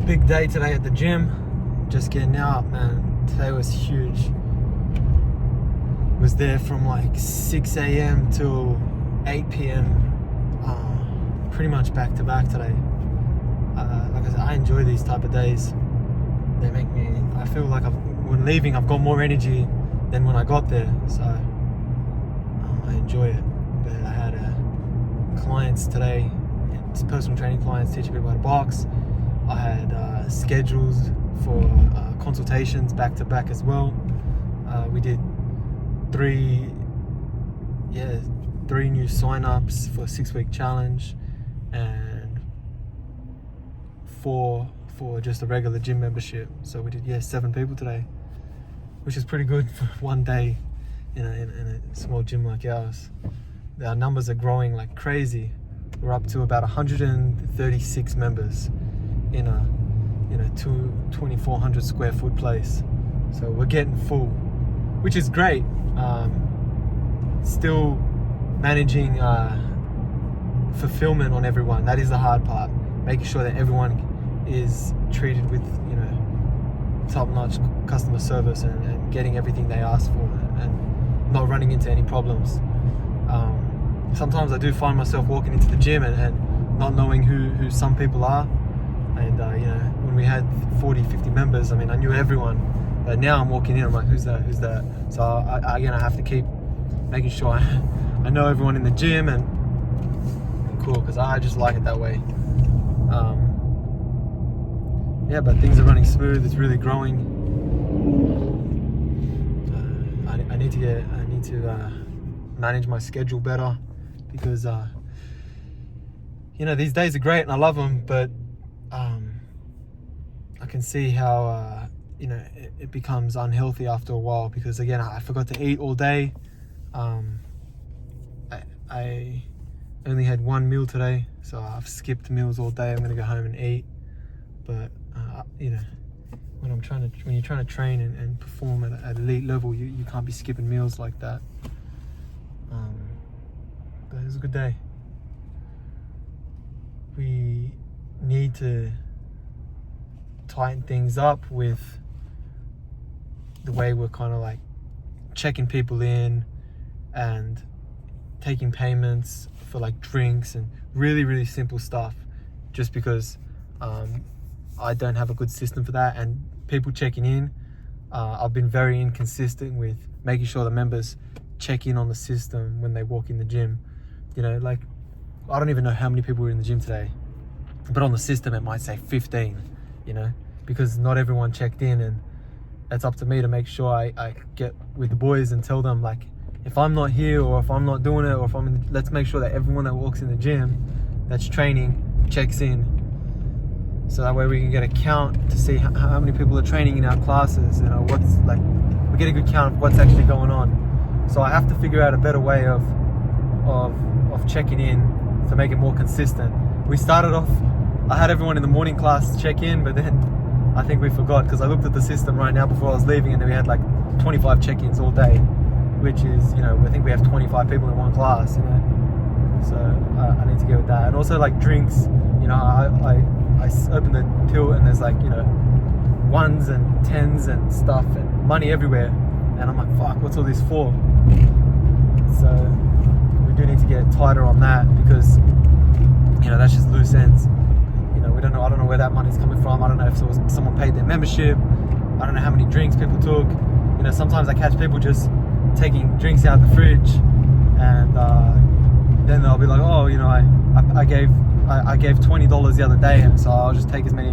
Big day today at the gym. Just getting out, man. Today was huge. Was there from like 6 a.m. till 8 p.m. Pretty much back to back today. Like I said, I enjoy these type of days. They make me, I feel like when leaving I've got more energy than when I got there. So I enjoy it. But I had clients today, it's personal training clients teaching people how to box. I had schedules for consultations back to back as well. We did three new sign-ups for a 6-week challenge and 4 for just a regular gym membership. So we did 7 people today, which is pretty good for one day in a small gym like ours. Our numbers are growing like crazy. We're up to about 136 members in a 2,400 square foot place. So we're getting full, which is great. Still managing fulfillment on everyone. That is the hard part. Making sure that everyone is treated with top-notch customer service and getting everything they ask for and not running into any problems. Sometimes I do find myself walking into the gym and not knowing who some people are. And when we had 40, 50 members, I mean, I knew everyone. But now I'm walking in, I'm like, who's that? So I have to keep making sure I know everyone in the gym and cool, because I just like it that way. But things are running smooth. It's really growing. I need to manage my schedule better, because these days are great and I love them, but I can see how it becomes unhealthy after a while, because again, I forgot to eat all day. I only had one meal today, so I've skipped meals all day. I'm gonna go home and eat. But when you're trying to train and perform at elite level, you can't be skipping meals like that. But it was a good day. We need to tighten things up with the way we're kind of like checking people in and taking payments for like drinks and really, really simple stuff, just because I don't have a good system for that. And people checking in, I've been very inconsistent with making sure the members check in on the system when they walk in the gym. Like, I don't even know how many people were in the gym today, but on the system it might say 15, because not everyone checked in, and it's up to me to make sure I get with the boys and tell them, like, if I'm not here or if I'm not doing it, or if let's make sure that everyone that walks in the gym that's training checks in, so that way we can get a count to see how many people are training in our classes. What's like, we get a good count of what's actually going on. So I have to figure out a better way of checking in to make it more consistent. We started off, I had everyone in the morning class check in, but then I think we forgot, because I looked at the system right now before I was leaving, and then we had like 25 check-ins all day, which is, I think we have 25 people in one class, so I need to get with that. And also like drinks, I open the till and there's like, ones and tens and stuff and money everywhere, and I'm like, fuck, what's all this for? So we do need to get tighter on that, because that's just loose ends. We don't know. I don't know where that money's coming from. I don't know if someone paid their membership. I don't know how many drinks people took. Sometimes I catch people just taking drinks out the fridge, and then they'll be like, oh, I gave $20 the other day, and so I'll just take as many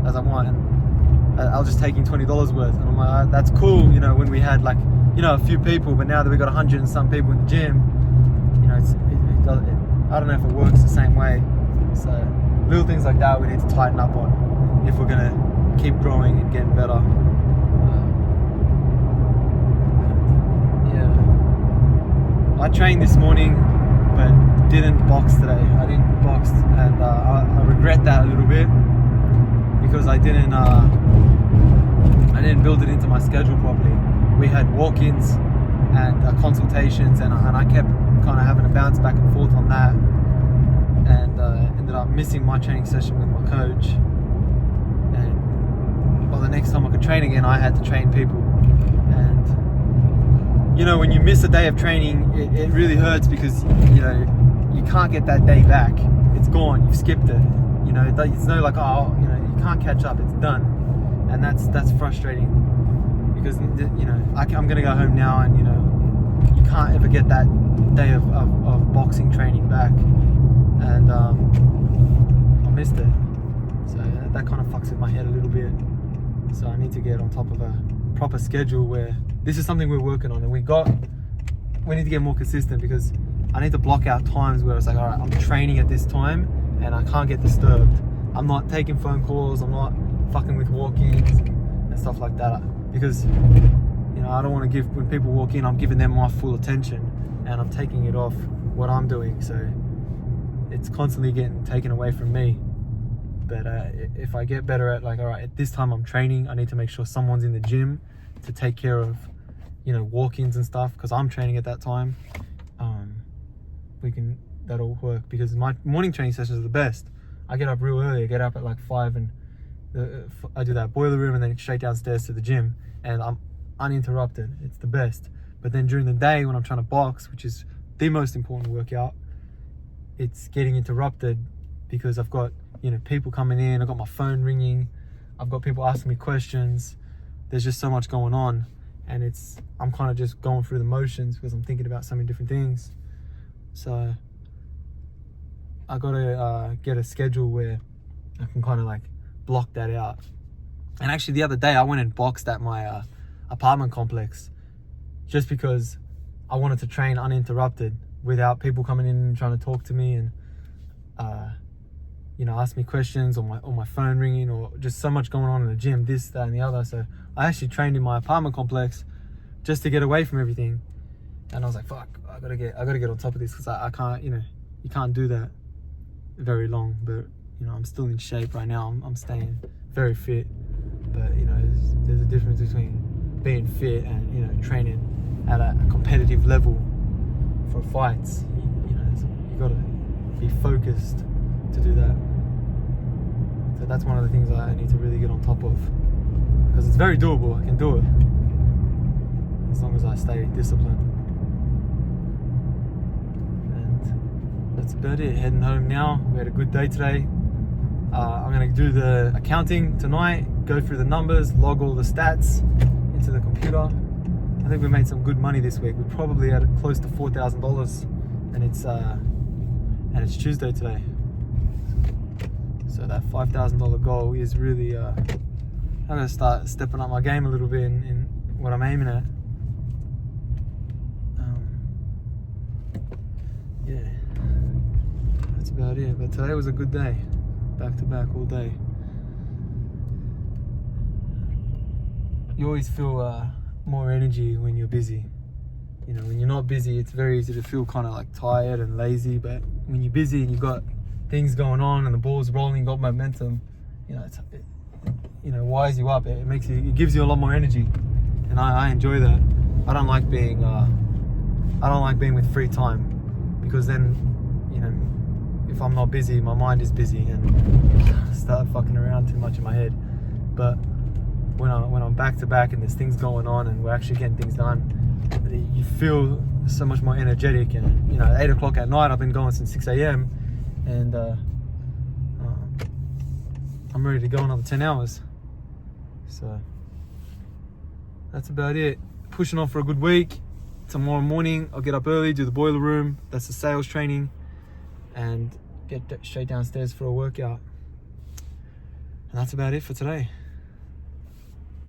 as I want, and I'll just take in $20 worth. And I'm like, that's cool, when we had like, a few people, but now that we got 100 and some people in the gym, I don't know if it works the same way. So little things like that we need to tighten up on if we're gonna keep growing and getting better. I trained this morning, but didn't box today. I didn't box, and I regret that a little bit, because I didn't build it into my schedule properly. We had walk-ins and consultations, and I kept kind of having to bounce back and forth on that, and ended up missing my training session with my coach. would train again, I had to train people. And you know, when you miss a day of training, it really hurts because you know you can't get that day back. It's gone. You've skipped it. You know, it's no like, oh, you know, you can't catch up. It's done, and that's frustrating because you know I'm gonna go home now, and you know you can't ever get that day of boxing training back, and I missed it. So that kind of fucks with my head a little bit. So I need to get on top of a proper schedule where this is something we're working on, and we need to get more consistent because I need to block out times where it's like, all right, I'm training at this time and I can't get disturbed. I'm not taking phone calls, I'm not fucking with walk-ins and stuff like that, because you know I don't want to give, when people walk in, I'm giving them my full attention and I'm taking it off what I'm doing, so it's constantly getting taken away from me. But if I get better at like, all right, at this time I'm training, I need to make sure someone's in the gym to take care of, you know, walk-ins and stuff, because I'm training at that time. That'll work, because my morning training sessions are the best. I get up real early. I get up at like 5 and I do that boiler room and then straight downstairs to the gym, and I'm uninterrupted. It's the best. But then during the day when I'm trying to box, which is the most important workout, it's getting interrupted because I've got, you know, people coming in, I've got my phone ringing, I've got people asking me questions. There's just so much going on, and I'm kind of just going through the motions because I'm thinking about so many different things. So I gotta get a schedule where I can kind of like block that out. And actually the other day I went and boxed at my apartment complex just because I wanted to train uninterrupted without people coming in and trying to talk to me and you know, ask me questions, or my phone ringing, or just so much going on in the gym, this, that and the other. So I actually trained in my apartment complex just to get away from everything. And I was like, fuck, I gotta get on top of this, because I can't, you know, you can't do that very long. But you know, I'm still in shape right now. I'm staying very fit, but you know, there's a difference between being fit and, you know, training at a competitive level for fights. You know, you gotta be focused to do that. So that's one of the things I need to really get on top of, because it's very doable. I can do it as long as I stay disciplined. And that's about it. Heading home now. We had a good day today. I'm going to do the accounting tonight, go through the numbers, log all the stats into the computer. I think we made some good money this week. We probably had close to $4,000, and it's Tuesday today. So that $5,000 goal is really, I'm going to start stepping up my game a little bit in what I'm aiming at. Yeah, that's about it. But today was a good day, back to back all day. You always feel more energy when you're busy. You know, when you're not busy, it's very easy to feel kind of like tired and lazy. But when you're busy and you've got things going on and the ball's rolling, got momentum, you know, it wires you up. It gives you a lot more energy, and I enjoy that. I don't like being with free time, because then, you know, if I'm not busy, my mind is busy and I start fucking around too much in my head. But when I'm back to back and there's things going on and we're actually getting things done, you feel so much more energetic. And you know, at 8 o'clock at night, I've been going since 6 a.m. and I'm ready to go another 10 hours. So that's about it. Pushing on for a good week. Tomorrow morning I'll get up early, do the boiler room, that's the sales training, and get straight downstairs for a workout. And that's about it for today.